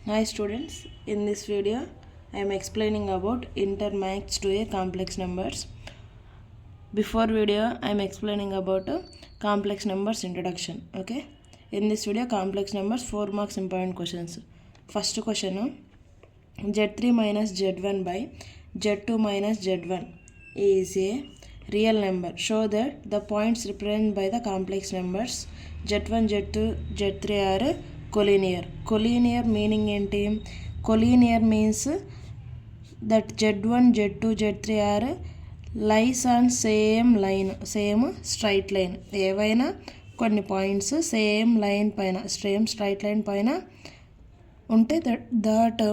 Hi students, in this video I am explaining about intermax to a complex numbers. Before video I am explaining about complex numbers introduction. Okay, in this video complex numbers 4 marks important questions. First question, z3 minus z1 by z2 minus z1 is a real number. Show that the points represented by the complex numbers z1, z2, z3 are collinear. Collinear meaning enti? Collinear means that z1, z2, z3 are lies on same line, same straight line. ఏవైనా కొన్ని points same line పైన, same straight line పైన ఉంటే that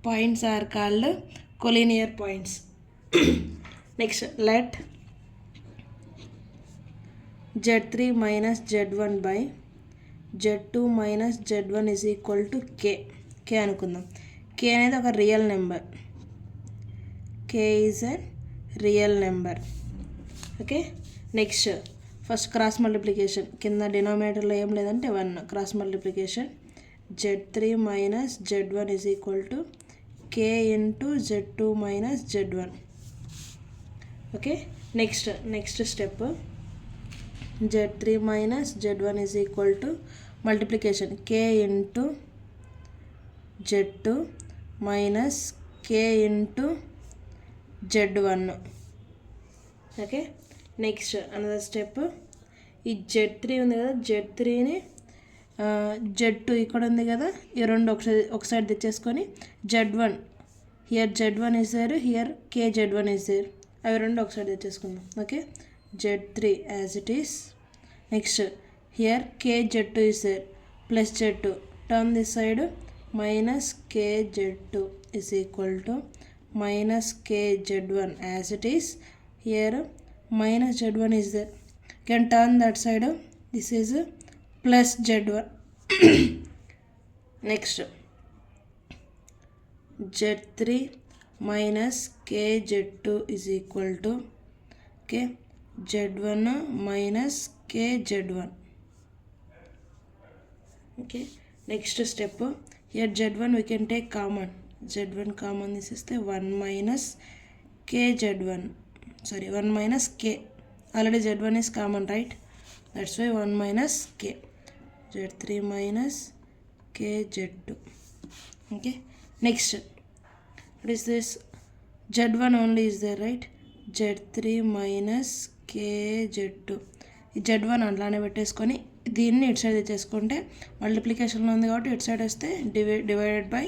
points are called collinear points. Next, let z3 minus z1 by z2 minus z1 is equal to k. K అనుకుందాం. K అనేది ఒక real number. K is a real number. Okay, next first cross multiplication. కింద డినామినేటర్లో ఏం లేదంటే 1. Cross multiplication z3 minus z1 is equal to k into z2 minus z1. Okay, next step z3 minus z1 is equal to multiplication k into z2 minus k into z1. Okay, next another step, ఈ z3 ఉంది కదా, z3ని z2 ఇక్కడ ఉంది కదా, ఈ రెండు ఒకసారి తెచ్చేసుకొని z1 here z1 is there, here k z1 is there, అవి రెండు ఒకసారి తెచ్చేసుకుందాం. Okay, z3 as it is. Next here k z2 is there plus z2, turn this side minus k z2 is equal to minus k z1 as it is. Here minus z1 is there, can turn that side, this is plus z1. Next, z3 minus k z2 is equal to k z1 minus k z1. Okay, next step, here z1 we can take common, z1 common, this is the 1 minus k z1, sorry 1 minus k, already z1 is common, right? That's why 1 minus k, z3 minus k z2. Okay, next, what is this? z1 only is there, right? z3 minus k z2. ఈ z1 అట్లానే పెట్టేసుకొని దీన్ని ఇటు side తెచ్చేసుకుంటే మల్టిప్లికేషన్లో ఉంది కాబట్టి ఇటు side వస్తే divided by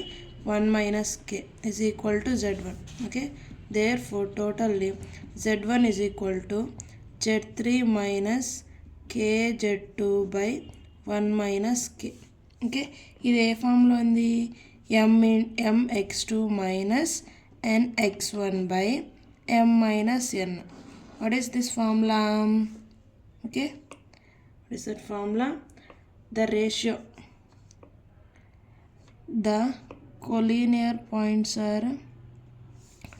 1 minus k is equal to z1. Okay, therefore totally z1 is equal to z3 minus k z2 by 1 minus k. Okay, ఇది ఏ ఫామ్లో ఉంది? mx2 minus nx1 by m minus n. What is this formula? Okay, what is that formula? The ratio, the collinear points are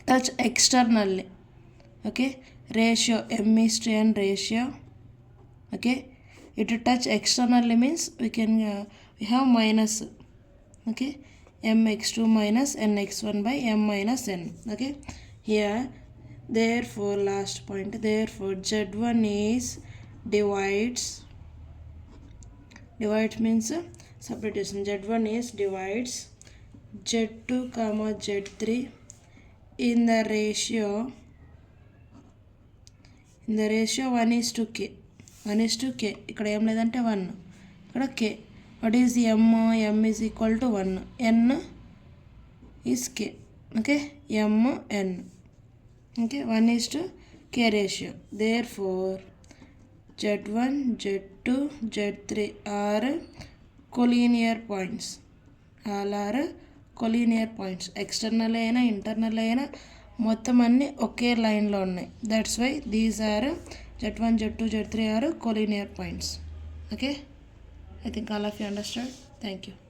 touch externally. Okay, ratio m is to n ratio. Okay, it touch externally means we can we have minus. Okay, mx2 minus nx1 by m minus n. Okay, here therefore last point, therefore z1 is divides means substitution, z1 is divides z2 comma z3 in the ratio 1 is to k. 1 is to k, ఇక్కడ ఏం లేదంటే 1, ఇక్కడ k. what is m is equal to 1, n is k. okay, m n. okay, 1 is to k ratio, therefore z1 z2 z3 are collinear points. all are collinear points. External అయినా internal అయినా మొత్తం అన్నీ ఒకే లైన్లో ఉన్నాయి. That's why these are z1 z2 z3 are collinear points. Okay, I think all of you understood. Thank you.